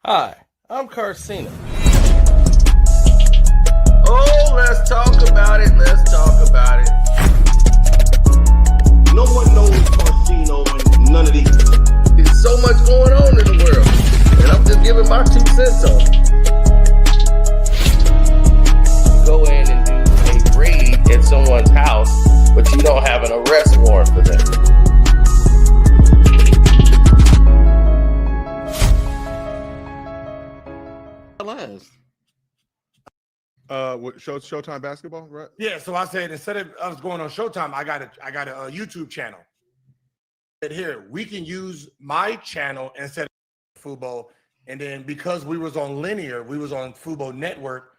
Hi, I'm Carcina. Oh, let's talk about it. Let's talk about it. No one knows Carcino and none of these. There's so much going on in the world, and I'm just giving my 2 cents on it. Go in and do a raid at someone's house, but you don't have an arrest warrant for them. Last. What Showtime basketball, right? Yeah, so I said instead of us going on Showtime, I got a YouTube channel. Said here we can use my channel instead of Fubo, and then because we was on linear, we was on Fubo Network.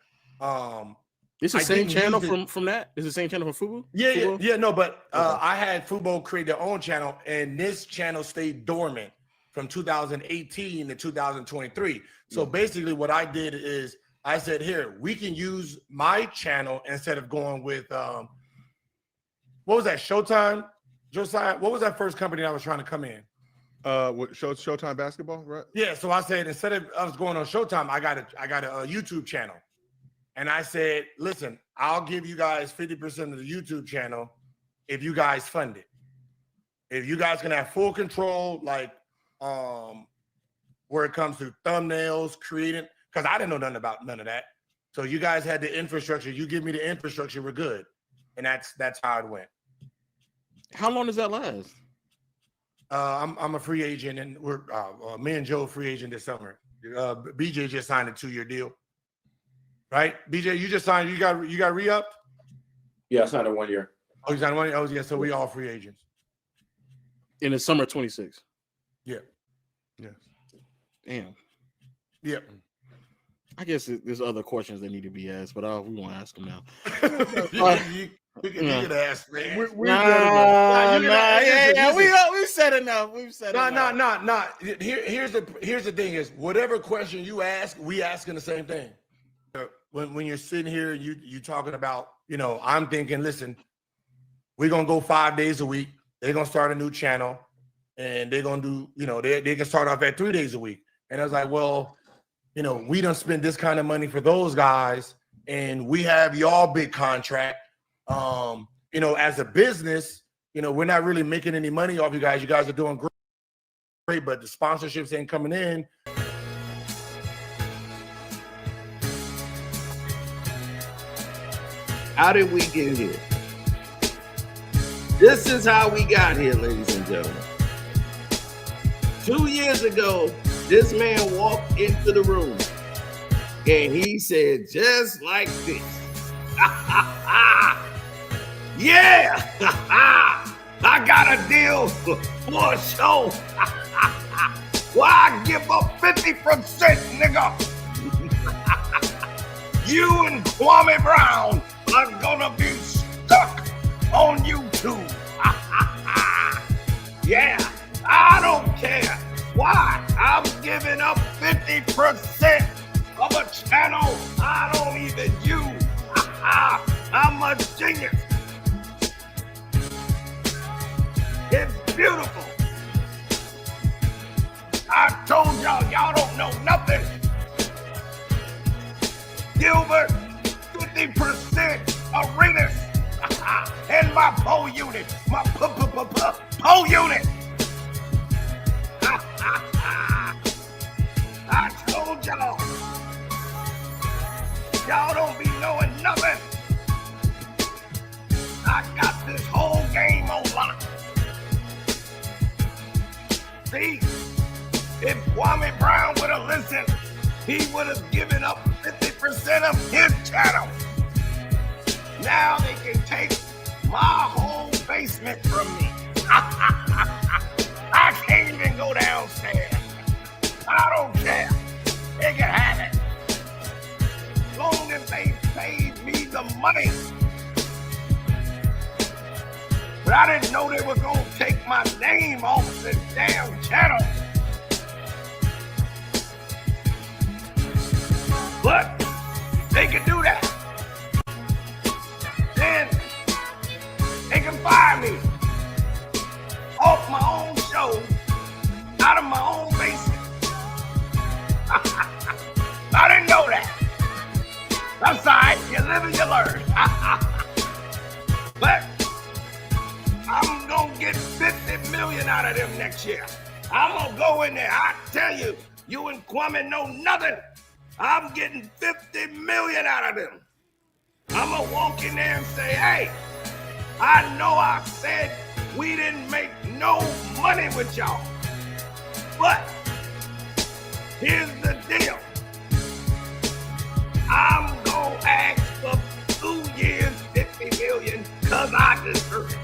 It's the same channel from that. It's the same channel from Fubo. Yeah. No, but I had Fubo create their own channel, and this channel stayed dormant from 2018 to 2023. So basically, what I did is I said, here, we can use my channel instead of going with, what was that, Showtime? Josiah, what was that first company I was trying to come in? What Showtime basketball, right? Yeah, so I said, instead of us going on Showtime, I got a YouTube channel. And I said, listen, I'll give you guys 50% of the YouTube channel if you guys fund it. If you guys can have full control, like where it comes to thumbnails, creating, because I didn't know nothing about none of that. So you guys had the infrastructure. You give me the infrastructure, we're good. And that's how it went. How long does that last? I'm a free agent, and we're me and Joe free agent this summer. BJ just signed a 2-year deal, right? BJ, you just signed. You got re-upped? Yeah, I signed a 1 year. Oh, you signed 1 year. Oh, yeah. So we all free agents. In the summer 26. Yeah. Yes. Damn. Yep. I guess there's other questions that need to be asked, but we won't ask them now. You can ask, man. We said enough. We've said enough. No. Here's the thing is, whatever question you ask, we asking the same thing. When you're sitting here, you talking about, I'm thinking, listen, we're gonna go 5 days a week. They're gonna start a new channel, and they're gonna do, they can start off at 3 days a week. And I was like, well, we don't spend this kind of money for those guys, and we have y'all big contract. As a business, we're not really making any money off you guys. You guys are doing great, but the sponsorships ain't coming in. How did we get here? This is how we got here, ladies and gentlemen. 2 years ago, this man walked into the room and he said, just like this. Yeah, I got a deal for a show. Why I give up 50%, nigga? You and Kwame Brown are gonna be stuck on YouTube. Yeah, I don't care. Why? I'm giving up 50% of a channel I don't even use. I'm a genius. It's beautiful. I told y'all don't know nothing. Gilbert, 50% Arenas and my pole unit, my pole unit. I told y'all don't be knowing nothing. I got this whole game on lock. See, if Kwame Brown would have listened, he would have given up 50% of his channel. Now they can take my whole basement from me. I can't even go downstairs. I don't care. They can have it. As long as they paid me the money. But I didn't know they were going to take my name off the damn channel. But they can do that. Then they can fire me off my own show, out of my own basement. live and you learn. But I'm gonna get 50 million out of them next year. I'm gonna go in there. I tell you, you and Kwame know nothing. I'm getting 50 million out of them. I'm gonna walk in there and say, hey, I know I said we didn't make no money with y'all, but here's the deal. I'm gonna ask for 2 years, 50 million, cause I deserve it.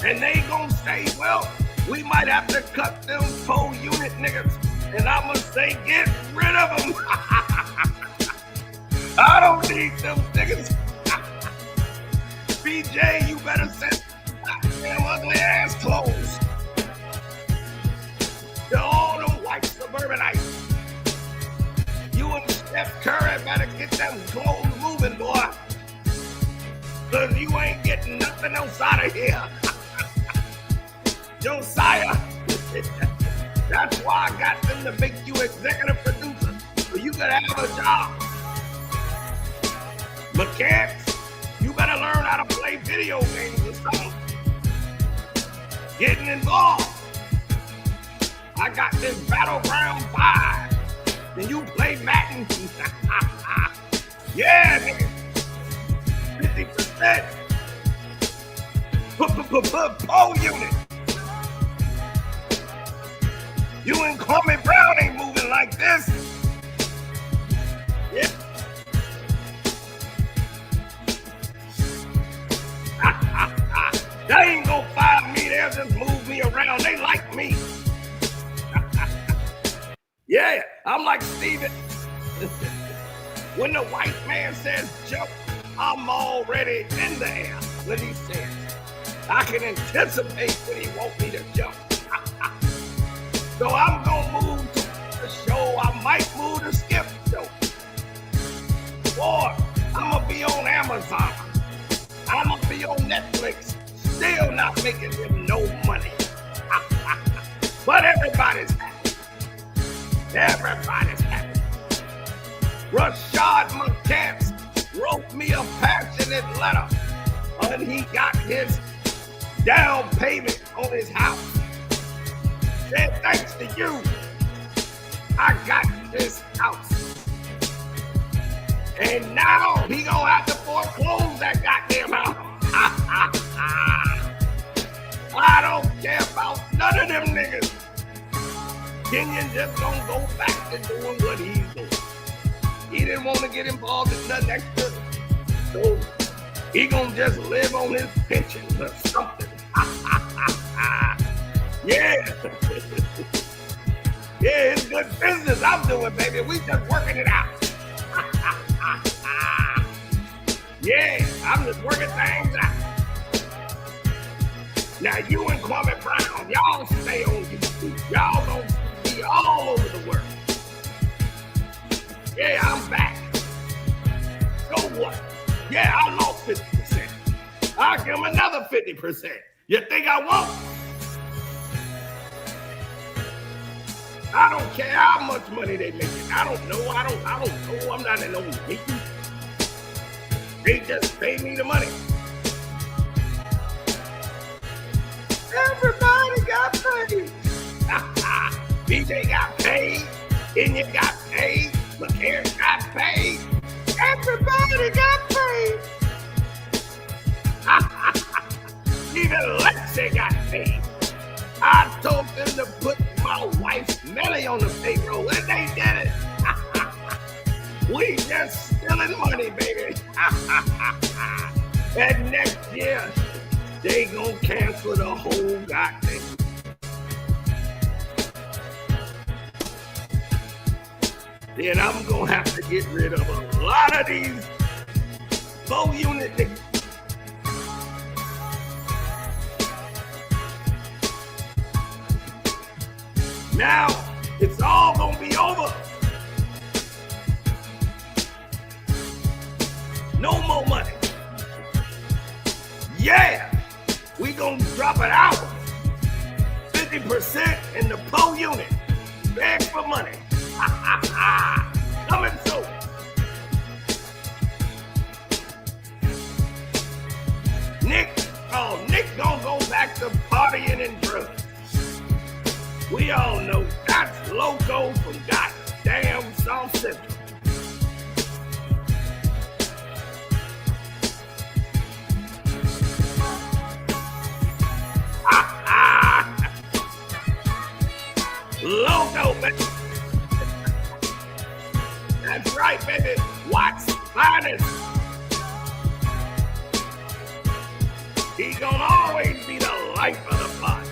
And they gonna say, well, we might have to cut them 4-unit niggas. And I'm gonna say, get rid of them. I don't need them niggas. BJ, you better send damn ugly ass clothes to all them white suburbanites. You and Steph Curry better get them clothes moving, boy. Cause you ain't getting nothing else out of here. Josiah, that's why I got them to make you executive producer, so you could have a job. Mechanics, you better learn how to play video games or something. Getting involved. I got this Battleground 5, and you play Madden. Yeah, nigga. 50%. Pole unit. You and Kwame Brown ain't moving like this. Yeah. They ain't gonna fire me, they'll just move me around. They like me. Yeah, I'm like Steven. When the white man says jump, I'm already in the air. When he says, I can anticipate when he wants me to jump. So I'm gonna move to the show. I might move to Skip show. Or I'm gonna be on Amazon. I'm gonna be on Netflix. Still not making them no money. But everybody's happy. Everybody's happy. Rashad McCants wrote me a passionate letter, and he got his down payment on his house. Said, thanks to you, I got this house. And now he gonna have to foreclose that goddamn house. I don't care about none of them niggas. Kenyon just gonna go back to doing what he's doing. He didn't want to get involved in nothing extra. So he gonna just live on his pension or something. Yeah. Yeah, it's good business I'm doing, baby. We just working it out. Yeah, I'm just working things out. Now you and Kwame Brown, y'all stay on YouTube. Y'all don't be all over the world. Yeah, I'm back. So what? Yeah, I lost 50%. I'll give him another 50%. You think I won't? I don't care how much money they making. I don't know. I don't know. I'm not in no meeting. They just pay me the money. Everybody got paid. BJ got paid. Kenya got paid. McCarron got paid. Everybody got paid. Even Lexi got paid. I told them to put my wife's Melly on the payroll, and they did it. We just stealing money, baby. And next year, they gonna cancel the whole goddamn. Then I'm gonna have to get rid of a lot of these 4-unit niggas. Now, it's all gonna be over. No more money. Yeah, we gonna drop it out. 50% in the PO unit. Beg for money. Coming soon. We all know that's Loco from goddamn South Central. Loco, baby. That's right, baby. Watts finest. He gonna always be the life of the party.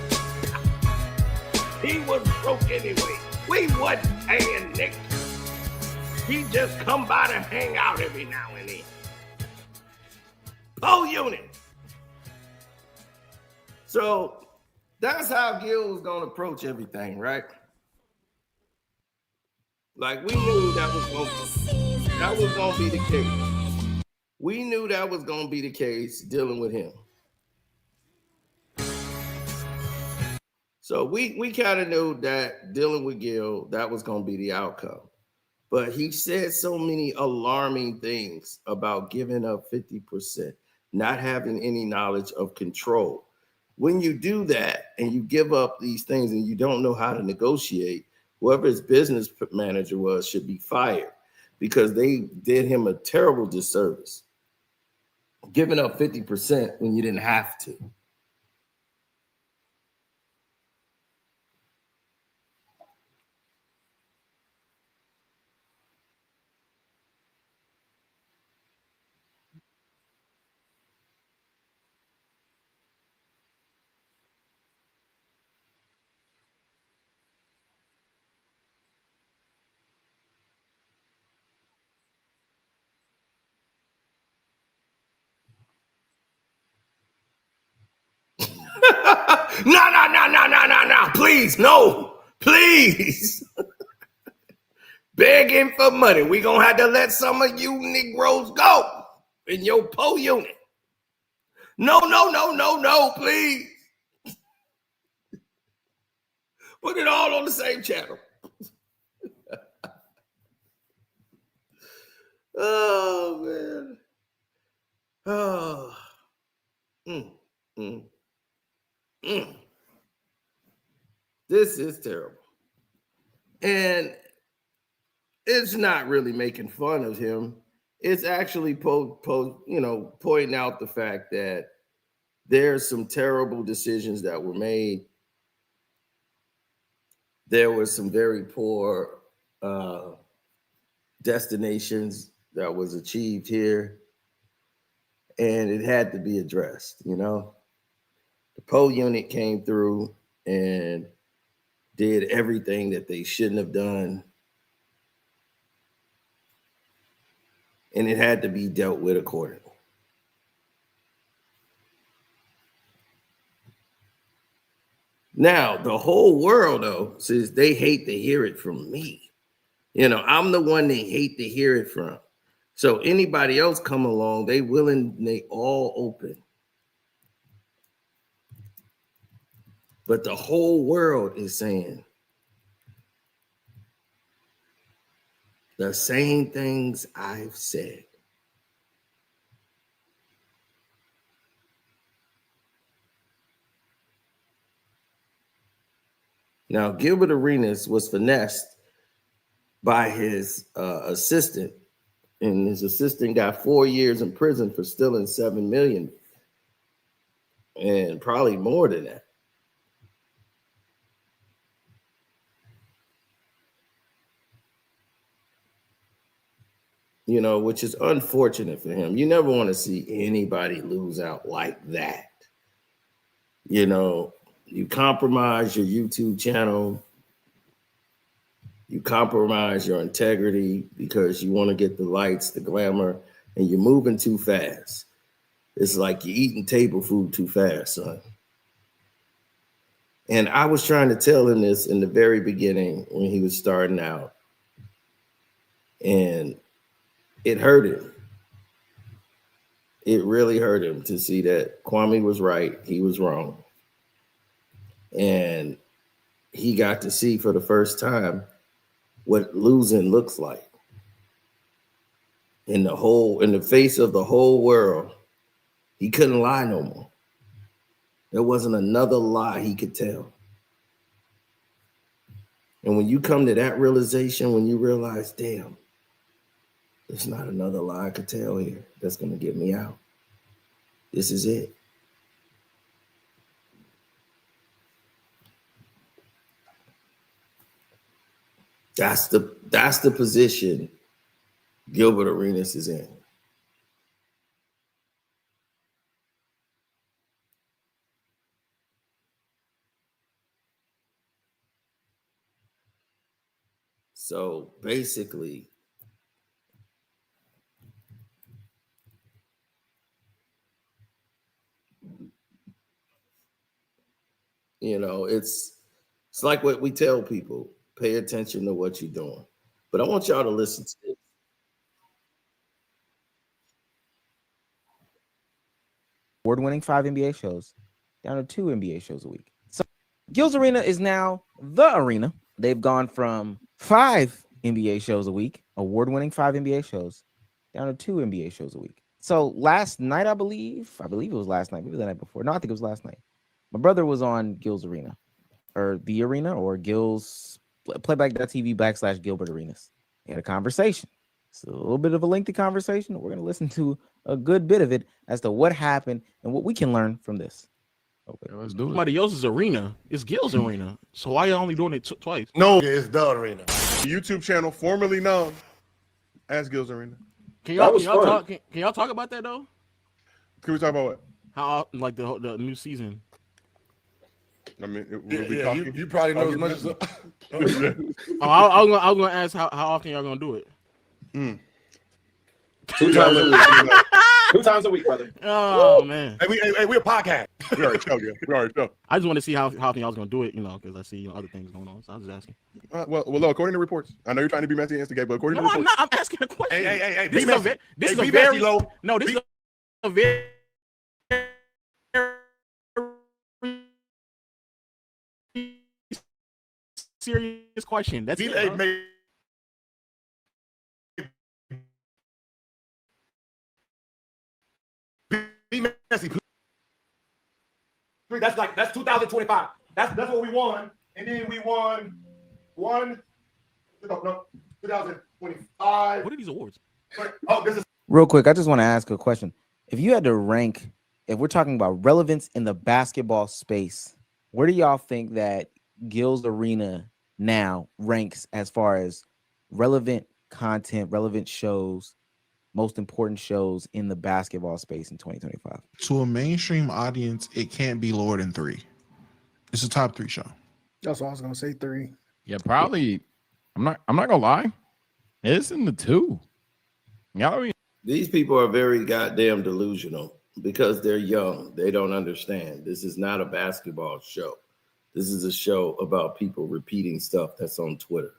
He was broke anyway. We wasn't paying Nick. He just come by to hang out every now and then. Whole unit. So that's how Gil was gonna approach everything, right? Like we knew that was gonna be the case. We knew that was gonna be the case dealing with him. So we kind of knew that dealing with Gil, that was gonna be the outcome. But he said so many alarming things about giving up 50%, not having any knowledge of control. When you do that and you give up these things and you don't know how to negotiate, whoever his business manager was should be fired because they did him a terrible disservice. Giving up 50% when you didn't have to. No. Please, no. Please. Begging for money. We gonna have to let some of you Negroes go in your po unit. No, please. Put it all on the same channel. Oh, man. Oh. This is terrible. And it's not really making fun of him. It's actually pointing out the fact that there's some terrible decisions that were made. There was some very poor destinations that was achieved here. And it had to be addressed, you know. The PO unit came through and did everything that they shouldn't have done. And it had to be dealt with accordingly. Now, the whole world, though, says they hate to hear it from me. You know, I'm the one they hate to hear it from. So anybody else come along, they all open. But the whole world is saying the same things I've said. Now, Gilbert Arenas was finessed by his assistant, and his assistant got 4 years in prison for stealing $7 million, and probably more than that. You know, which is unfortunate for him. You never want to see anybody lose out like that. You know, you compromise your YouTube channel. You compromise your integrity because you want to get the lights, the glamour, and you're moving too fast. It's like you're eating table food too fast, son. And I was trying to tell him this in the very beginning when he was starting out. And it hurt him. It really hurt him to see that Kwame was right, he was wrong. And he got to see for the first time what losing looks like. In the face of the whole world, he couldn't lie no more. There wasn't another lie he could tell. And when you come to that realization, when you realize, damn, there's not another lie I could tell here that's going to get me out. This is it. That's the position Gilbert Arenas is in. So basically, you know, it's like what we tell people, pay attention to what you're doing. But I want y'all to listen to this. Award-winning 5 NBA shows down to 2 NBA shows a week. So Gil's Arena is now the arena. They've gone from 5 NBA shows a week, award-winning 5 NBA shows, down to 2 NBA shows a week. So last night, I believe it was last night, maybe the night before. No, I think it was last night. My brother was on Gil's Arena, or the arena, or Gil's playback.tv / Gilbert Arenas. They had a conversation. It's a little bit of a lengthy conversation. We're going to listen to a good bit of it as to what happened and what we can learn from this. Okay, let's do it. Somebody else's arena. It's Gil's arena. So why y'all only doing it twice? No, it's the arena. The YouTube channel formerly known as Gil's Arena. Can y'all talk about that though? Can we talk about what? How like the new season? I mean, you probably know as much as. I was gonna ask how often y'all gonna do it. 2 times a week. 2 times a week, brother. Oh man. Hey, we're a podcast. We already know. I just want to see how often y'all was gonna do it, because I see other things going on. So I was just asking. Well, according to reports, I know you're trying to be messy and instigate, but according to reports, I'm asking a question. Hey, This is a very this is a very serious question. That's it. Be messy. That's 2025. That's what we won, and then we won 2025. What are these awards? This is Real quick, I just want to ask a question. If you had to rank, if we're talking about relevance in the basketball space, where do y'all think that Gil's Arena now ranks as far as relevant content, relevant shows, most important shows in the basketball space in 2025? To a mainstream audience, it can't be lower than 3. It's a top 3 show. That's what I was gonna say, 3. Yeah, probably. I'm not gonna lie. It's in the 2. Y'all, These people are very goddamn delusional because they're young. They don't understand. This is not a basketball show. This is a show about people repeating stuff that's on Twitter.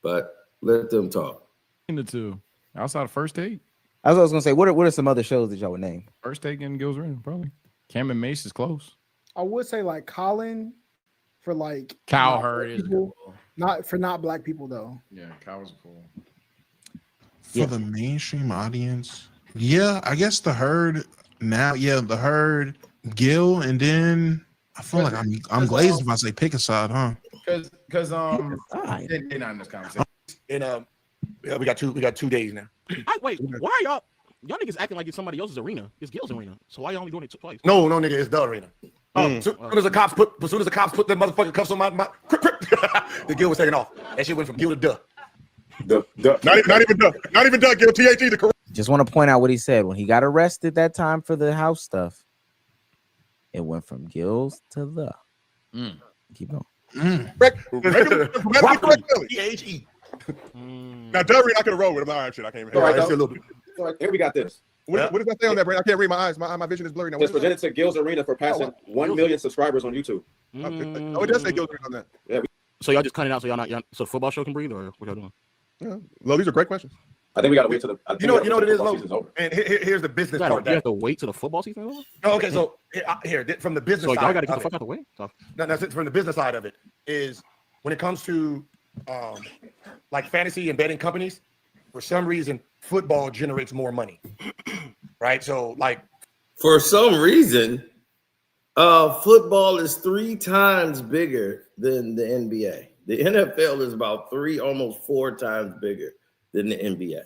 But let them talk. in the 2. Outside of First Take. I was gonna say, what are some other shows that y'all would name? First Take and Gil's Arena, probably. Cam and Mace is close. I would say like Colin for like Kyle Hurd is people, not black people though. Yeah, Kyle was cool. For the mainstream audience, yeah, I guess the Herd now. Yeah, the Herd, Gil, and then I feel like I'm glazed if I say pick a side, huh? Because they're not in this conversation. And we got 2 days now. Wait, why are y'all niggas acting like it's somebody else's arena? It's Gil's arena. So why y'all only doing it twice? No, nigga, it's the arena. As soon as the cops put their motherfucking cuffs on my the Gil was taking off. That shit went from Gil to duh. Not even duh. Gil THE the correct. Just want to point out what he said when he got arrested that time for the house stuff. It went from Gil's to the. Keep going. THE. Now, duh, I could have rolled with him. All right, shit, I can't even. All right, here we got this. What does that say on that, Brandon? I can't read my eyes. My vision is blurry now. It's presented to Gil's Arena for passing 1 million subscribers on YouTube. Oh, it does say Gil's Arena on that. Yeah. So y'all just cutting out so so the football show can breathe, or what y'all doing? Yeah. Well, these are great questions. I think we got to wait till the. You know what it is, Lo? And here's the business part. You have to wait till the football season is over? Okay, so here from the business So side. y'all got to get the fuck out the way? So. No, that's it. From the business side of it is when it comes to like fantasy and betting companies, for some reason, football generates more money, right? So like For some reason, Football is 3 times bigger than the NBA. The NFL is about 3, almost 4 times bigger than the NBA.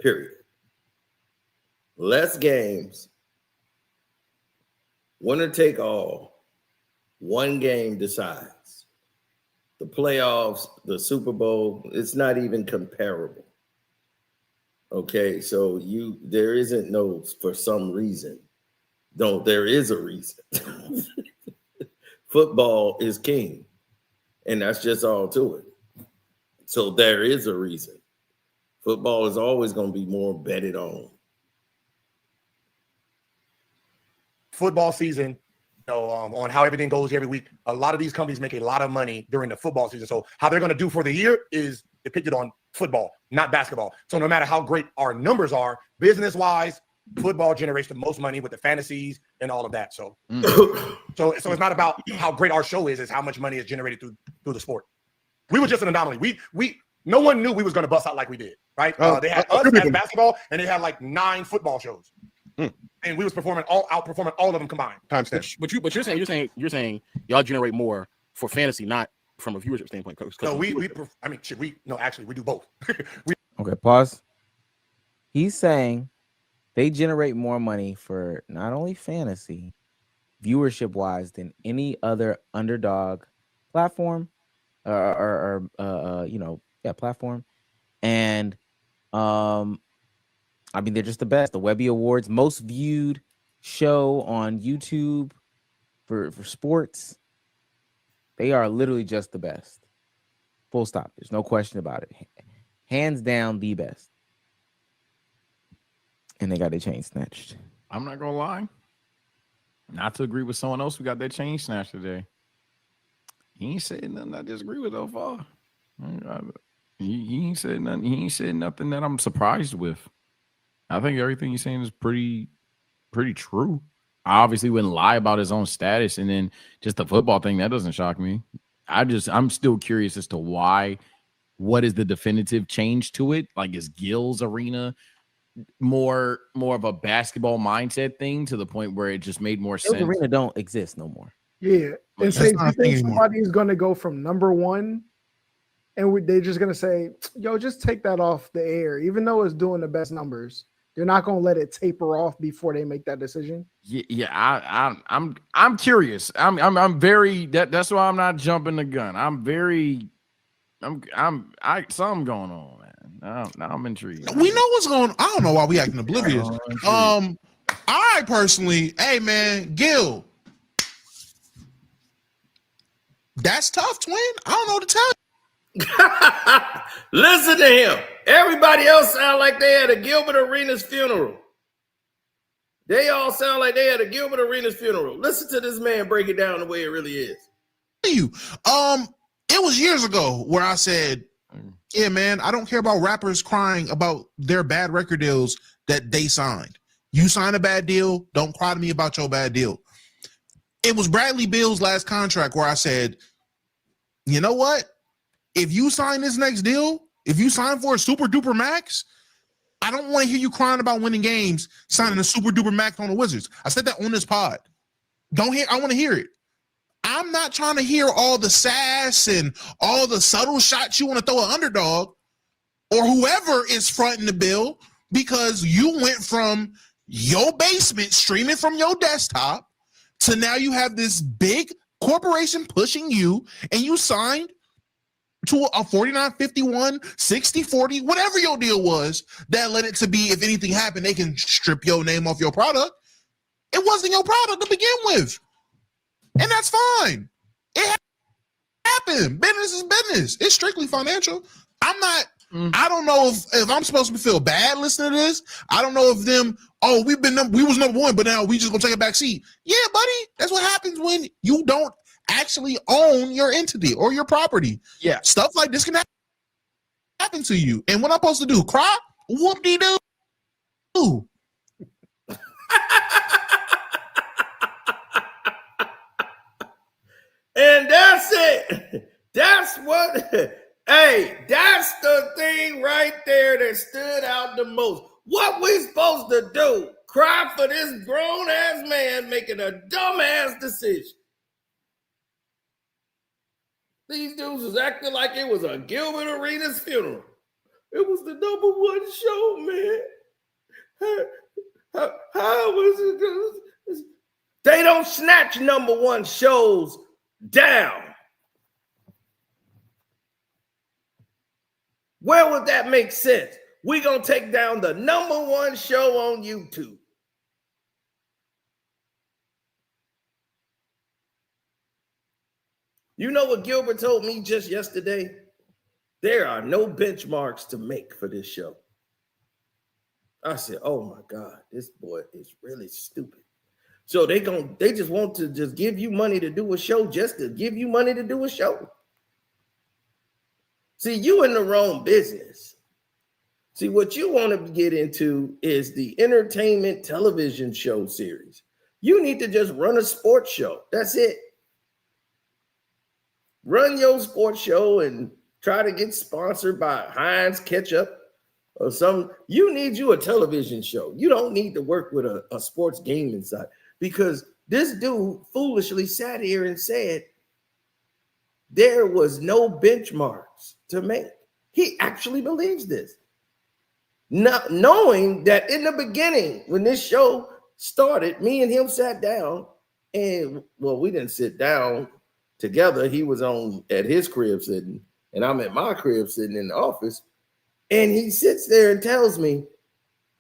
Period. Less games. Winner take all. One game decides. The playoffs, the Super Bowl, it's not even comparable. Okay, so there isn't no for some reason. No, there is a reason. Football is king, and that's just all to it. So there is a reason. Football is always going to be more betted on. Football season, on how everything goes every week. A lot of these companies make a lot of money during the football season. So how they're going to do for the year is depicted on football, not basketball. So no matter how great our numbers are, business-wise, football generates the most money with the fantasies and all of that. So, so it's not about how great our show is; it's how much money is generated through the sport. We were just an anomaly. No one knew we was going to bust out like we did, right? They had us as basketball, and they had like 9 football shows, and we was outperforming all of them combined. But you're saying y'all generate more for fantasy, not from a viewership standpoint. No, we do both. Okay, pause. He's saying they generate more money for not only fantasy, viewership wise, than any other underdog platform, platform. And they're just the best. The Webby Awards, most viewed show on YouTube for sports. They are literally just the best. Full stop. There's no question about it. Hands down, the best. And they got their chain snatched. I'm not gonna lie. Not to agree with someone else who got their chain snatched today. He ain't said nothing I disagree with so far. He ain't said nothing. He ain't said nothing that I'm surprised with. I think everything he's saying is pretty true. I obviously wouldn't lie about his own status, and then just the football thing, that doesn't shock me. I'm still curious as to why. What is the definitive change to it? Like, is Gil's Arena more of a basketball mindset thing to the point where it just made more sense? Gil's Arena don't exist no more. Yeah, and say you think somebody's going to go from number 1, and they're just going to say, "Yo, just take that off the air," even though it's doing the best numbers. They're not going to let it taper off before they make that decision. Yeah. I'm curious. I'm very. That's why I'm not jumping the gun. Something going on, man. Now I'm intrigued. We know what's going on. I don't know why we acting oblivious. I personally, hey man, Gil, that's tough, twin. I don't know what to tell you. Listen to him. Everybody else sound like they had a Gilbert Arenas funeral. They all sound like they had a Gilbert Arenas funeral. Listen to this man break it down the way it really is. It was years ago where I said, yeah, man, I don't care about rappers crying about their bad record deals that they signed. You sign a bad deal, don't cry to me about your bad deal. It was Bradley Beal's last contract where I said, you know what? If you sign this next deal, if you sign for a super duper max, I don't want to hear you crying about winning games, signing a super duper max on the Wizards. I said that on this pod. I want to hear it. I'm not trying to hear all the sass and all the subtle shots you want to throw an underdog or whoever is fronting the bill, because you went from your basement streaming from your desktop to now you have this big corporation pushing you, and you signed to a 49-51, 60-40, whatever your deal was that led it to be, if anything happened, they can strip your name off your product. It wasn't your product to begin with. And that's fine. It happened. Business is business. It's strictly financial. I don't know if I'm supposed to feel bad listening to this. I don't know if we was number 1, but now we just gonna take a back seat. Yeah, buddy. That's what happens when you don't actually own your entity or your property. Yeah. Stuff like this can happen to you. And what I'm supposed to do? Cry? Whoop-de-doo. And that's it. That's what, hey, that's the thing right there that stood out the most. What we supposed to do? Cry for this grown-ass man making a dumbass decision. These dudes was acting like it was a Gilbert Arenas funeral. It was the #1 show, man. How was it? They don't snatch #1 shows down. Where would that make sense? We're going to take down the #1 show on YouTube. You know what Gilbert told me just yesterday? There are no benchmarks to make for this show. I said, oh my God, this boy is really stupid. So they just want to just give you money to do a show just to give you money to do a show. See, you in the wrong business. See, what you want to get into is the entertainment television show series. You need to just run a sports show. That's it. Run your sports show and try to get sponsored by Heinz Ketchup or something. You need you a television show. You don't need to work with a sports gaming site, because this dude foolishly sat here and said there was no benchmarks to make. He actually believes this. Not knowing that in the beginning, when this show started, me and him sat down and, well, we didn't sit down together. He was on at his crib sitting, and I'm at my crib sitting in the office. And he sits there and tells me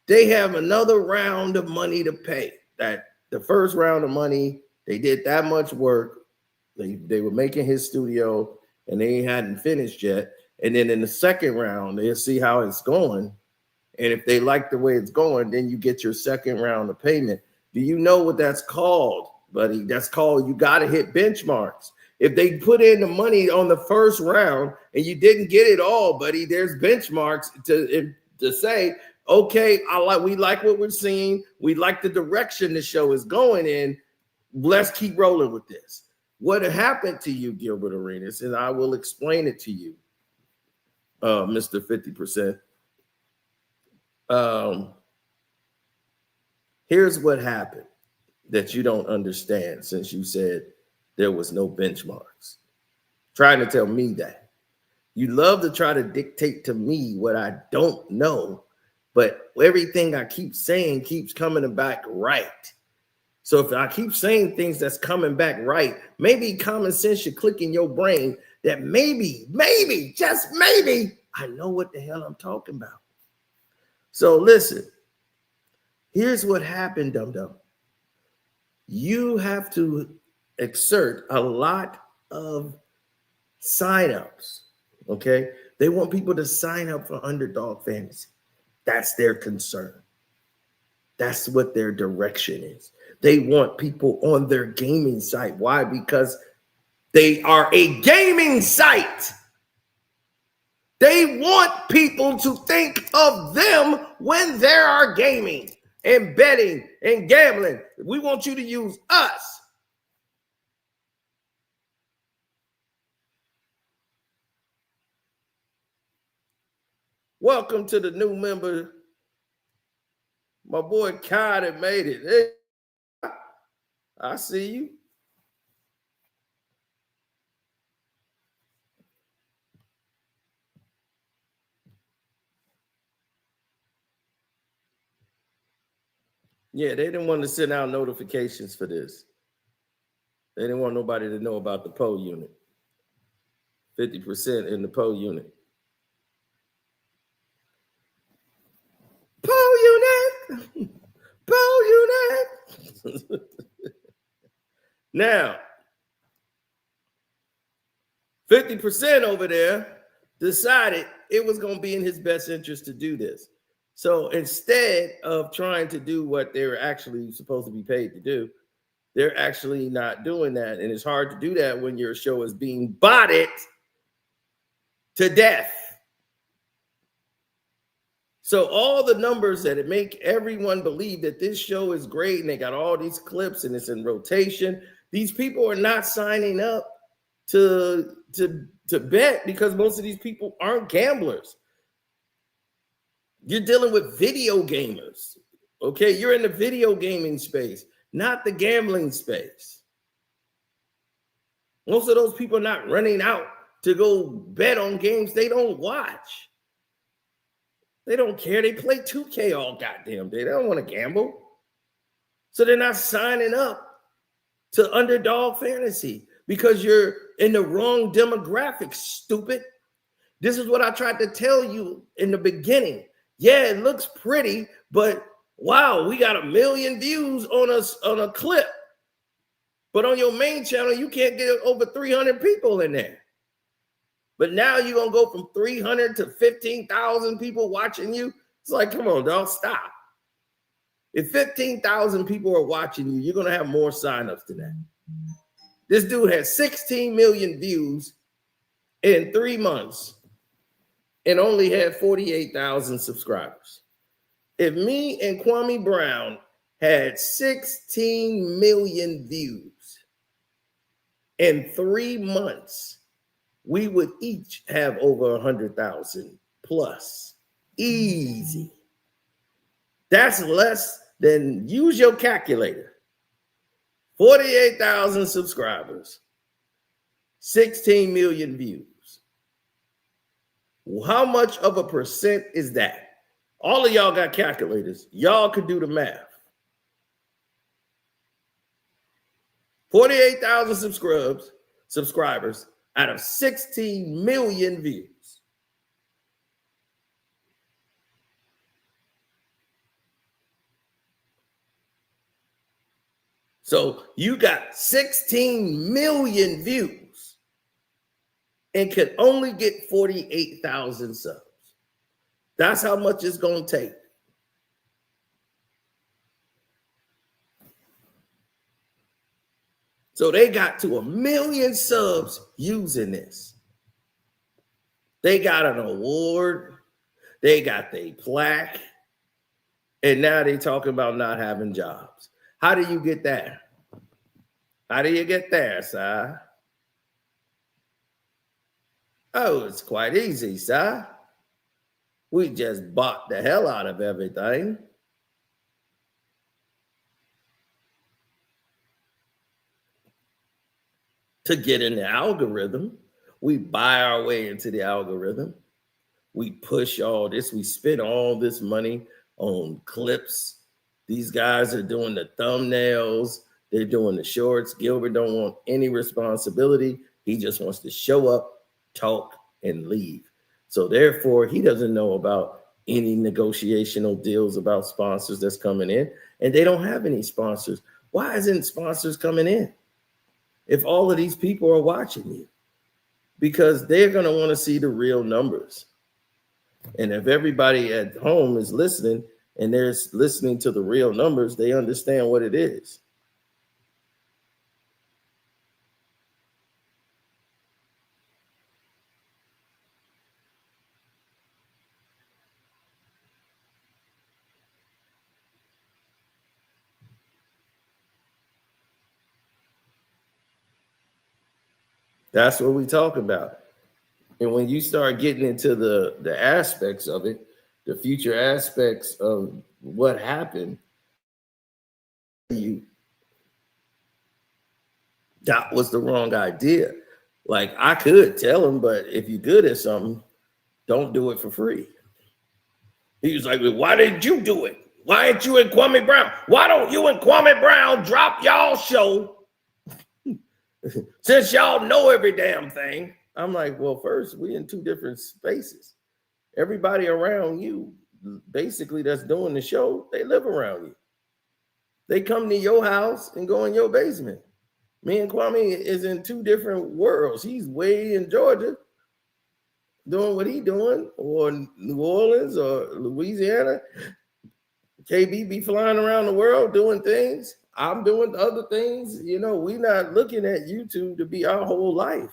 they have another round of money to pay. That the first round of money, they did that much work. They were making his studio and they hadn't finished yet. And then in the second round, they'll see how it's going. And if they like the way it's going, then you get your second round of payment. Do you know what that's called, buddy? That's called, you got to hit benchmarks. If they put in the money on the first round and you didn't get it all, buddy, there's benchmarks to say, okay, we like what we're seeing. We like the direction the show is going in. Let's keep rolling with this. What happened to you, Gilbert Arenas, and I will explain it to you, Mr. 50%. Here's what happened that you don't understand, since you said there was no benchmarks. Trying to tell me that. You love to try to dictate to me what I don't know, but everything I keep saying keeps coming back right. So if I keep saying things that's coming back right, maybe common sense should click in your brain that maybe, just maybe, I know what the hell I'm talking about. So listen, here's what happened, dum-dum. You have to exert a lot of signups, okay? They want people to sign up for Underdog Fantasy. That's their concern. That's what their direction is. They want people on their gaming site. Why? Because they are a gaming site. They want people to think of them when they are gaming and betting and gambling. We want you to use us. Welcome to the new member. My boy Kai that made it. Hey, I see you. Yeah, they didn't want to send out notifications for this. They didn't want nobody to know about the PO unit. 50% in the PO unit. PO unit! PO unit! Now, 50% over there decided it was going to be in his best interest to do this. So instead of trying to do what they're actually supposed to be paid to do, they're actually not doing that. And it's hard to do that when your show is being botted to death. So all the numbers that make everyone believe that this show is great and they got all these clips and it's in rotation, these people are not signing up to bet because most of these people aren't gamblers. You're dealing with video gamers. Okay, you're in the video gaming space, not the gambling space. Most of those people are not running out to go bet on games they don't watch. They don't care. They play 2K all goddamn day. They don't want to gamble. So they're not signing up to Underdog Fantasy because you're in the wrong demographic, stupid. This is what I tried to tell you in the beginning. Yeah, it looks pretty, but wow, we got 1 million views on a clip. But on your main channel, you can't get over 300 people in there. But now you're going to go from 300 to 15,000 people watching you. It's like, come on, dog, stop. If 15,000 people are watching you, you're going to have more signups than that. This dude has 16 million views in 3 months and only had 48,000 subscribers. If me and Kwame Brown had 16 million views in 3 months, we would each have over 100,000 plus. Easy. That's less than, use your calculator. 48,000 subscribers, 16 million views. How much of a percent is that? All of y'all got calculators. Y'all could do the math. 48,000 subscribers out of 16 million views. So you got 16 million views and can only get 48,000 subs. That's how much it's going to take. So they got to 1 million subs using this. They got an award. They got their plaque. And now they talking about not having jobs. How do you get there? How do you get there, sir? Oh, it's quite easy, sir. We just bought the hell out of everything. To get in the algorithm. We buy our way into the algorithm. We push all this. We spend all this money on clips. These guys are doing the thumbnails. They're doing the shorts. Gilbert don't want any responsibility. He just wants to show up, talk, and leave. So therefore, he doesn't know about any negotiational deals about sponsors that's coming in. And they don't have any sponsors. Why isn't sponsors coming in? If all of these people are watching you, because they're going to want to see the real numbers. And if everybody at home is listening and they're listening to the real numbers, they understand what it is. That's what we talk about. And when you start getting into the aspects of it, the future aspects of what happened, that was the wrong idea. Like, I could tell him, but if you're good at something, don't do it for free. He was like, well, why didn't you do it? Why ain't you and Kwame Brown? Why don't you and Kwame Brown drop y'all show since y'all know every damn thing? I'm like, well, first, we in two different spaces. Everybody around you, basically, that's doing the show, they live around you. They come to your house and go in your basement. Me and Kwame is in two different worlds. He's way in Georgia doing what he's doing, or New Orleans or Louisiana. KB be flying around the world doing things. I'm doing other things. You know, we're not looking at YouTube to be our whole life.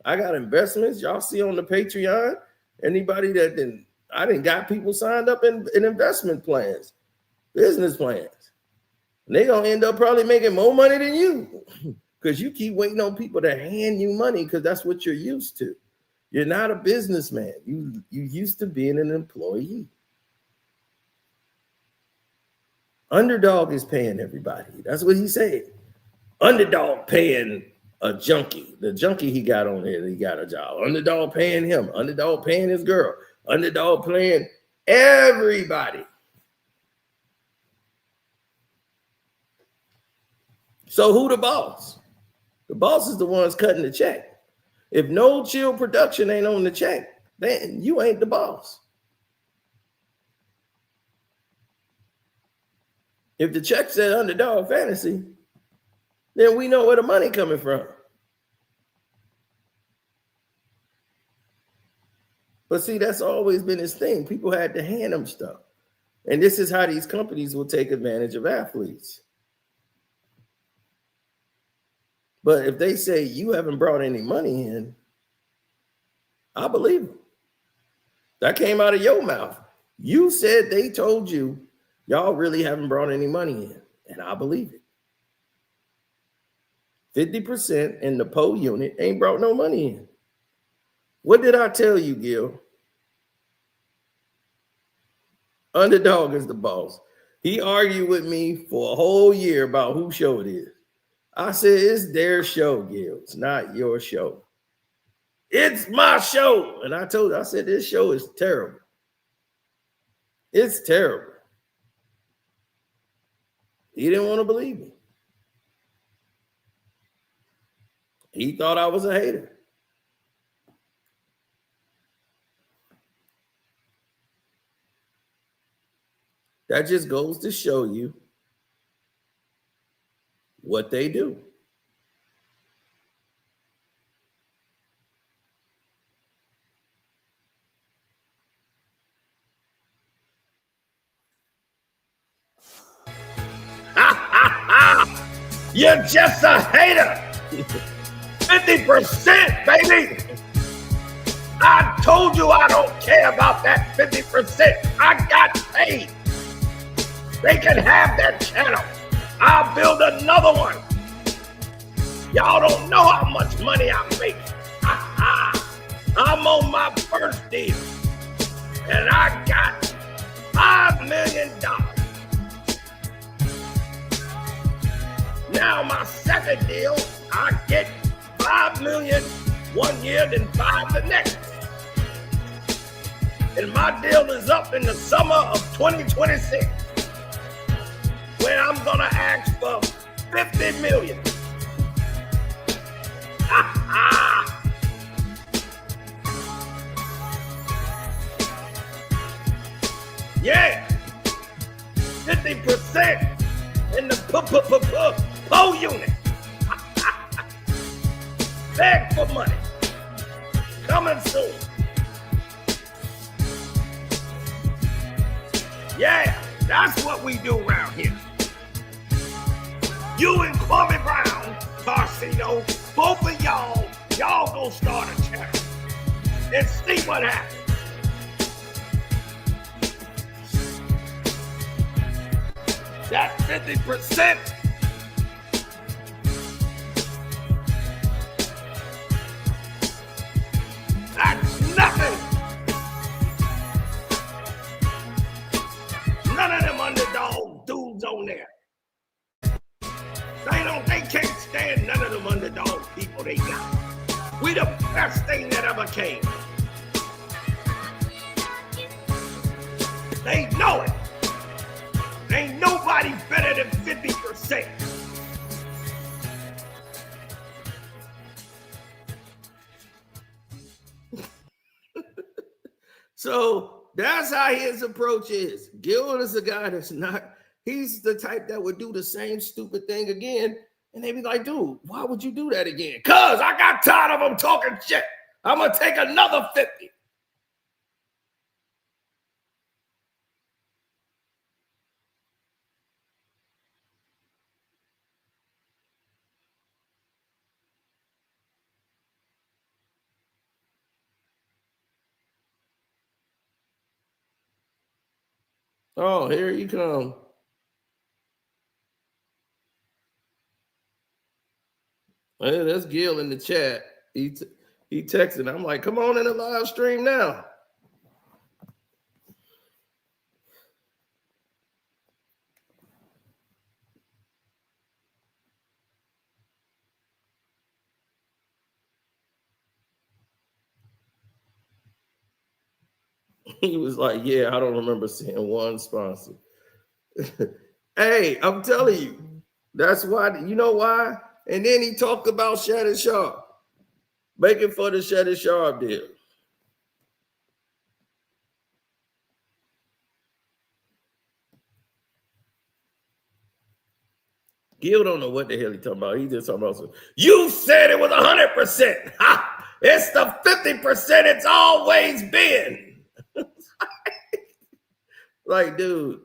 I got investments. Y'all see on the Patreon, anybody that I didn't got people signed up in investment plans, business plans. And they gonna end up probably making more money than you because you keep waiting on people to hand you money because that's what you're used to. You're not a businessman. You used to being an employee. Underdog is paying everybody. That's what he said. Underdog paying a junkie. The junkie he got on there, he got a job. Underdog paying him. Underdog paying his girl. Underdog paying everybody. So who the boss? The boss is the ones cutting the check. If No Chill Production ain't on the check, then you ain't the boss. If the check said Underdog Fantasy, then we know where the money coming from. But see, that's always been his thing. People had to hand him stuff. And this is how these companies will take advantage of athletes. But if they say you haven't brought any money in, I believe them. That came out of your mouth. You said they told you y'all really haven't brought any money in, and I believe it. 50% in the PO unit ain't brought no money in. What did I tell you, Gil? Underdog is the boss. He argued with me for a whole year about whose show it is. I said, it's their show, Gil. It's not your show. It's my show. And I told you, I said, this show is terrible. It's terrible. He didn't want to believe me. He thought I was a hater. That just goes to show you what they do. You're just a hater. 50%, baby. I told you I don't care about that 50%. I got paid. They can have that channel. I'll build another one. Y'all don't know how much money I make. I'm on my first deal, and I got $5 million. Now my second deal, I get $5 million 1 year, then 5 the next. And my deal is up in the summer of 2026, when I'm gonna ask for $50 million. Yeah, 50% in the PO unit. Beg for money. Coming soon. Yeah, that's what we do around here. You and Kwame Brown, Tarsino, both of y'all go start a channel and see what happens. That 50%, that's nothing. None of them underdog dudes on there. They can't stand none of them underdog people they got. We the best thing that ever came. They know it. Ain't nobody better than 50%. So that's how his approach is. Gil is a guy that's not, he's the type that would do the same stupid thing again. And they be like, dude, why would you do that again? Cause I got tired of them talking shit. I'm gonna take another 50. Oh, here you come. Hey, that's Gil in the chat. He He texted. I'm like, come on in the live stream now. He was like, yeah, I don't remember seeing one sponsor. Hey, I'm telling you, that's why. You know why? And then he talked about Shannon Sharp, making for the Shannon Sharp deal. Gil don't know what the hell he talking about. He just talking about, you said it was 100%. Ha! It's the 50% it's always been. Like, dude,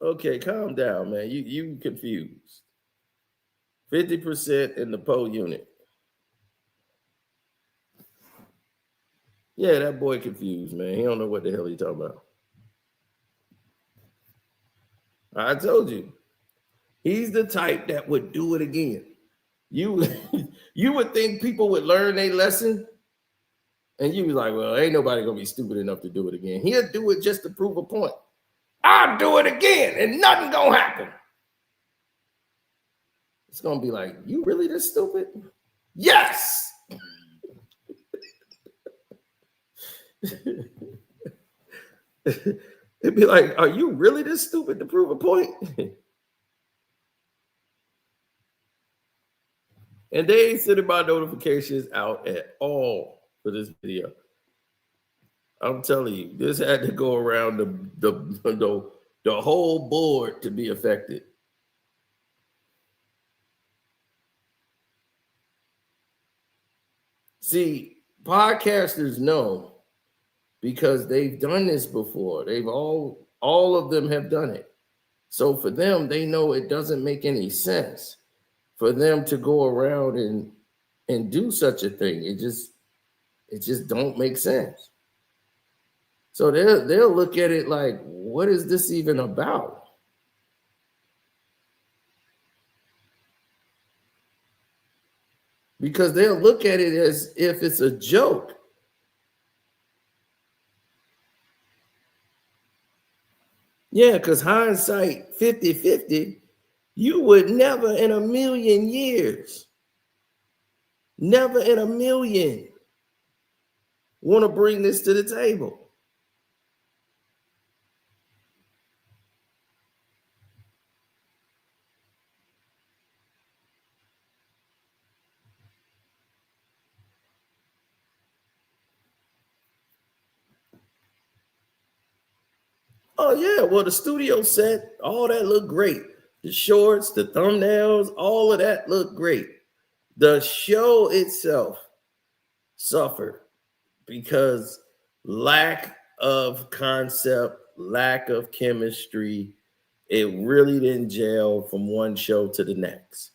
okay, calm down, man. You confused. 50% in the pole unit. Yeah, that boy confused, man. He don't know what the hell he talking about. I told you. He's the type that would do it again. You would think people would learn their lesson, and you was like, well, ain't nobody gonna be stupid enough to do it again. He'll do it just to prove a point. I'll do it again, and nothing gonna happen. It's gonna be like, you really this stupid? Yes. It'd be like, are you really this stupid to prove a point? And they ain't sending my notifications out at all for this video. I'm telling you, this had to go around the whole board to be affected. See, podcasters know because they've done this before. They've all of them have done it. So for them, they know it doesn't make any sense for them to go around and do such a thing. It just don't make sense. So they'll look at it like, what is this even about? Because they'll look at it as if it's a joke. Yeah, because hindsight 50-50, you would never in a million years, never in a million, want to bring this to the table. Oh, yeah. Well, the studio set, all that looked great. The shorts, the thumbnails, all of that looked great. The show itself suffered because lack of concept, lack of chemistry. It really didn't gel from one show to the next.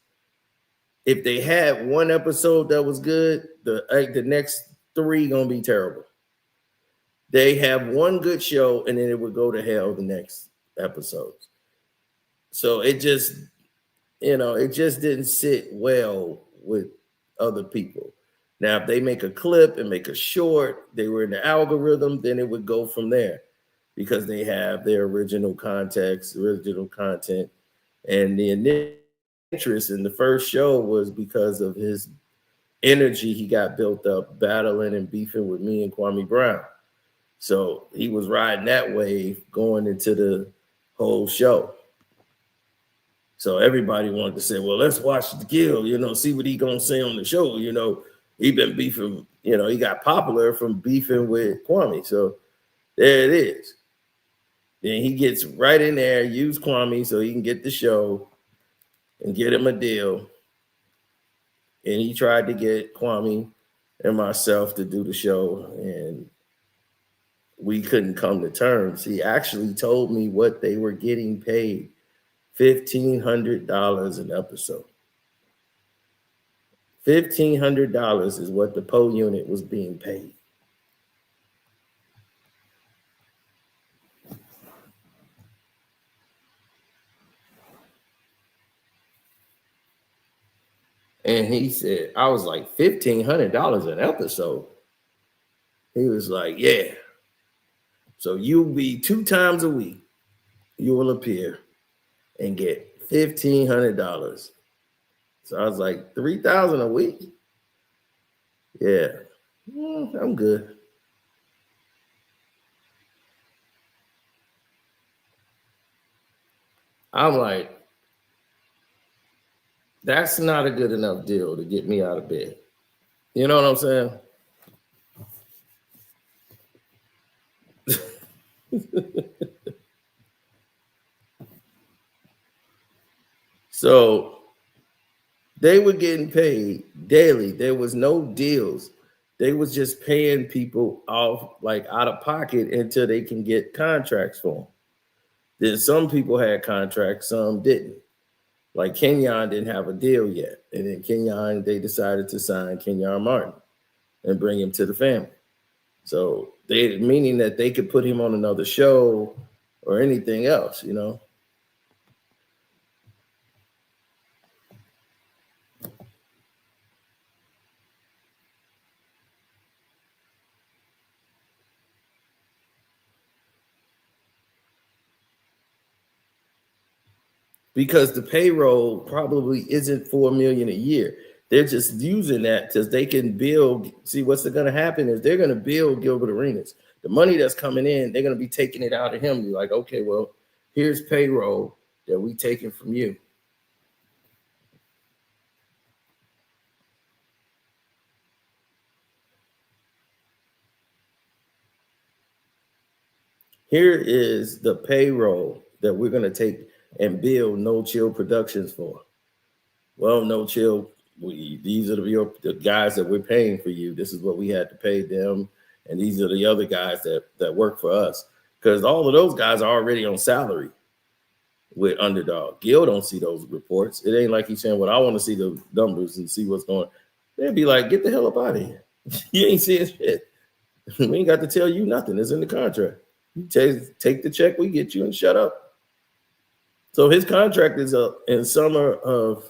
If they had one episode that was good, the next three gonna be terrible. They have one good show, and then it would go to hell the next episodes. So it just didn't sit well with other people. Now, if they make a clip and make a short, they were in the algorithm, then it would go from there because they have their original context, original content. And the interest in the first show was because of his energy he got built up battling and beefing with me and Kwame Brown. So he was riding that wave going into the whole show. So everybody wanted to say, well, let's watch the Gil, see what he gonna say on the show. He been beefing, he got popular from beefing with Kwame. So there it is. Then he gets right in there, use Kwame so he can get the show and get him a deal. And he tried to get Kwame and myself to do the show, and we couldn't come to terms. He actually told me what they were getting paid, $1,500 an episode. $1,500 is what the Poe unit was being paid. And he said, I was like, $1,500 an episode. He was like, yeah. So you'll be 2 times a week. You will appear and get $1,500. So I was like, $3,000 a week? Yeah. I'm good. I'm like, that's not a good enough deal to get me out of bed. You know what I'm saying? So they were getting paid daily. There was no deals. They was just paying people off like out of pocket until they can get contracts for them. Then some people had contracts, some didn't. Like Kenyon didn't have a deal yet. And then Kenyon, they decided to sign Kenyon Martin and bring him to the family. So they meaning that they could put him on another show or anything else, you know. Because the payroll probably isn't $4 million a year. They're just using that because they can build. See, what's going to happen is they're going to build Gilbert Arenas. The money that's coming in, they're going to be taking it out of him. You're like, okay, well, here's payroll that we taking from you. Here is the payroll that we're going to take and build No Chill Productions for. Well, No Chill, these are the guys that we're paying for you. This is what we had to pay them. And these are the other guys that work for us. Because all of those guys are already on salary with Underdog. Gil don't see those reports. It ain't like he's saying, well, I want to see the numbers and see what's going on. They'd be like, get the hell up out of here. You ain't seeing shit. We ain't got to tell you nothing. It's in the contract. You take the check we get you and shut up. So his contract is up in summer of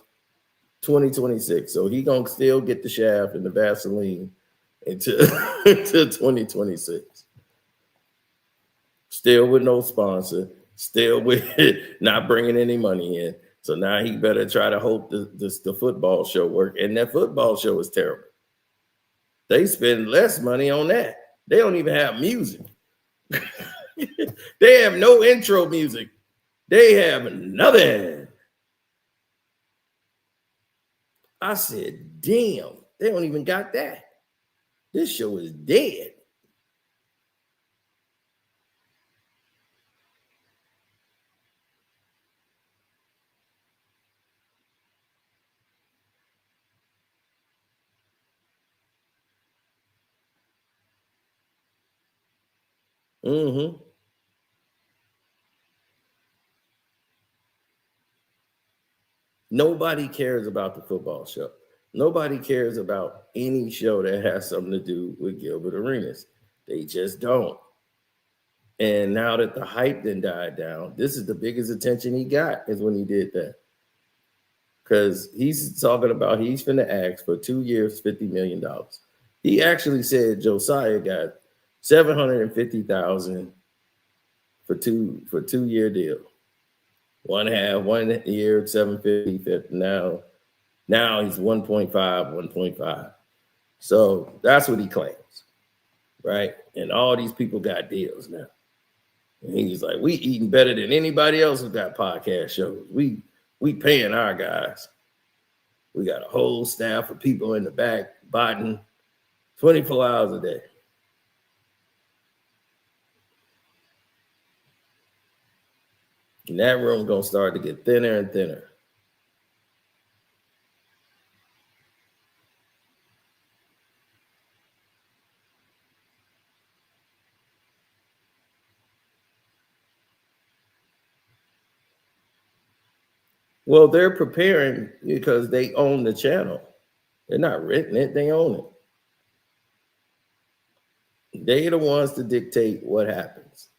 2026. So he gonna still get the shaft and the Vaseline until 2026. Still with no sponsor, still with not bringing any money in. So now he better try to hope the football show work. And that football show is terrible. They spend less money on that. They don't even have music. They have no intro music. They have nothing. I said, damn, they don't even got that. This show is dead. Mm-hmm. Nobody cares about the football show. Nobody cares about any show that has something to do with Gilbert Arenas. They just don't. And now that the hype then died down, this is the biggest attention he got is when he did that. Because he's talking about he's finna ask for 2 years, $50 million. He actually said Josiah got $750,000 for 2-year deal. 1 year, 750. Now he's 1.5. So that's what he claims, right? And all these people got deals now. And he's like, we eating better than anybody else who got podcast shows. We paying our guys. We got a whole staff of people in the back botting 24 hours a day. And that room gonna start to get thinner and thinner. Well, they're preparing because they own the channel. They're not renting it, they own it. They're the ones to dictate what happens.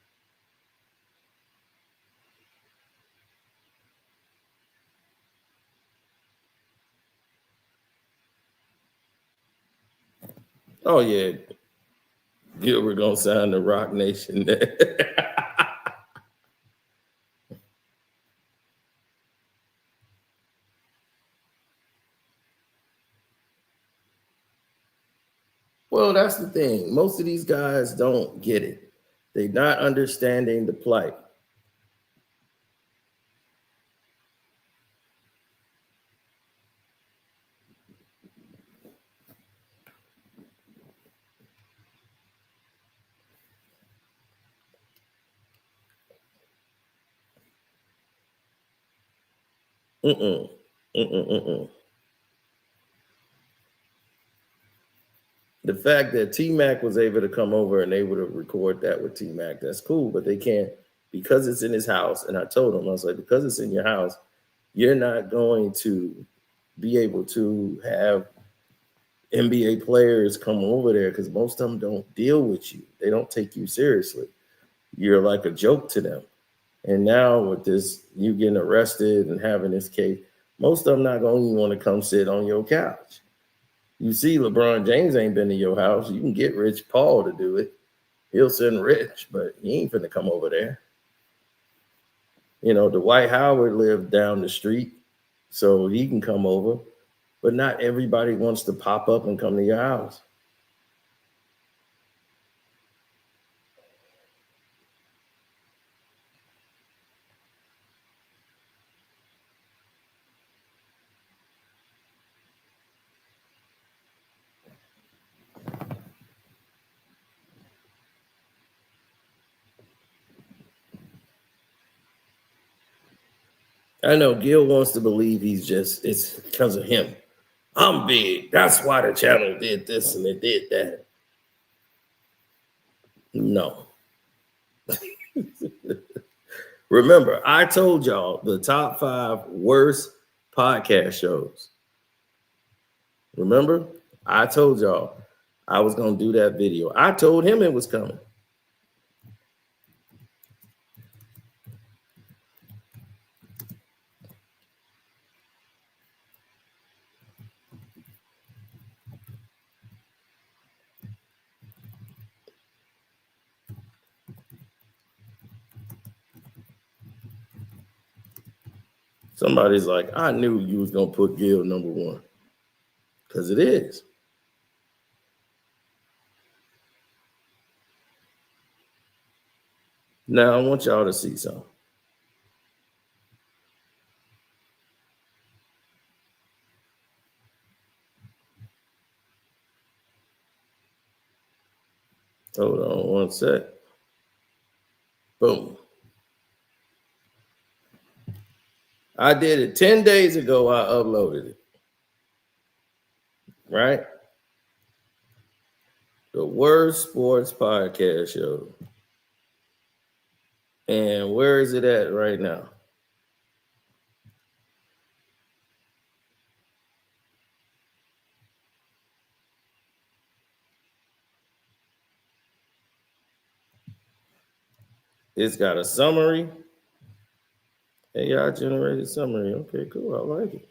Oh yeah, Gilbert gonna sign the Rock Nation. Well, that's the thing. Most of these guys don't get it. They're not understanding the plight. Mm-mm. Mm-mm, mm-mm. The fact that T-Mac was able to come over and able to record that with T-Mac, that's cool, but they can't because it's in his house. And I told him, I was like, because it's in your house, you're not going to be able to have NBA players come over there because most of them don't deal with you. They don't take you seriously. You're like a joke to them. And now with this, you getting arrested and having this case, most of them not going to even want to come sit on your couch. You see, LeBron James ain't been to your house. You can get Rich Paul to do it. He'll send Rich, but he ain't finna come over there. You know, Dwight Howard lived down the street, so he can come over. But not everybody wants to pop up and come to your house. I know Gil wants to believe it's because of him. I'm big. That's why the channel did this and it did that. No. Remember, I told y'all the top 5 worst podcast shows. Remember? I told y'all I was going to do that video. I told him it was coming. Somebody's like, I knew you was going to put Gil number 1. Because it is. Now, I want y'all to see something. Hold on one sec. Boom. I did it 10 days ago. I uploaded it. Right? The worst sports podcast show. And where is it at right now? It's got a summary. AI generated summary. Okay, cool. I like it.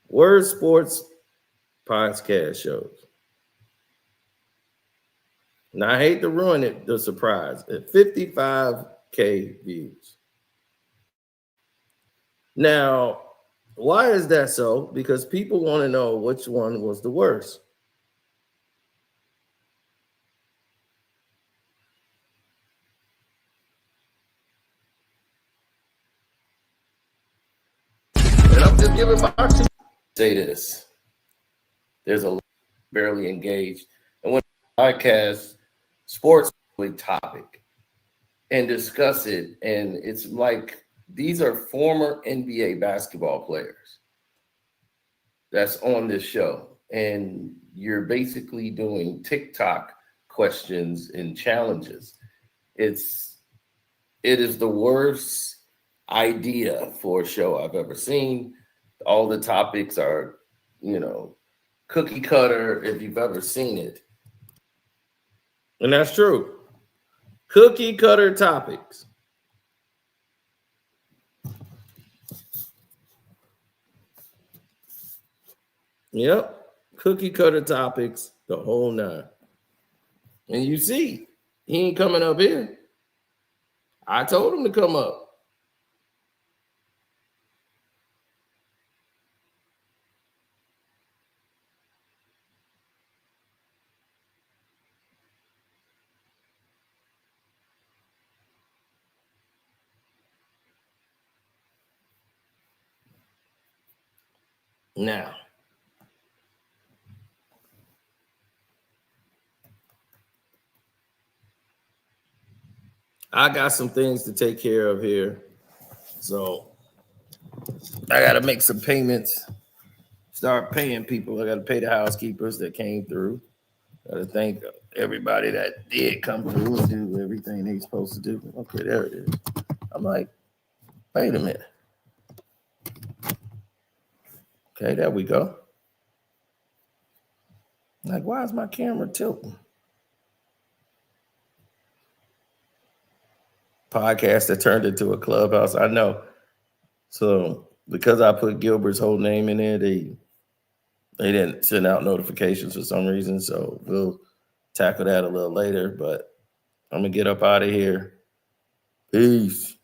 Worst sports podcast shows. Now, I hate to ruin it, the surprise. At 55K views. Now, why is that so? Because people want to know which one was the worst. And I'm just giving my say this. There's a barely engaged. And when I podcast sports topic and discuss it, and it's like these are former NBA basketball players that's on this show. And you're basically doing TikTok questions and challenges. It is the worst idea for a show I've ever seen. All the topics are, cookie cutter if you've ever seen it. And that's true. Cookie cutter topics. Yep. cookie cutter topics, the whole nine. And you see, he ain't coming up here. I told him to come up. Now, I got some things to take care of here. So I got to make some payments, start paying people. I got to pay the housekeepers that came through. Got to thank everybody that did come through and do everything they supposed to do. Okay, there it is. I'm like, wait a minute. Okay, there we go. I'm like, why is my camera tilting? Podcast that turned into a clubhouse. I know. So because I put Gilbert's whole name in there, they didn't send out notifications for some reason. So we'll tackle that a little later. But I'm gonna get up out of here. Peace.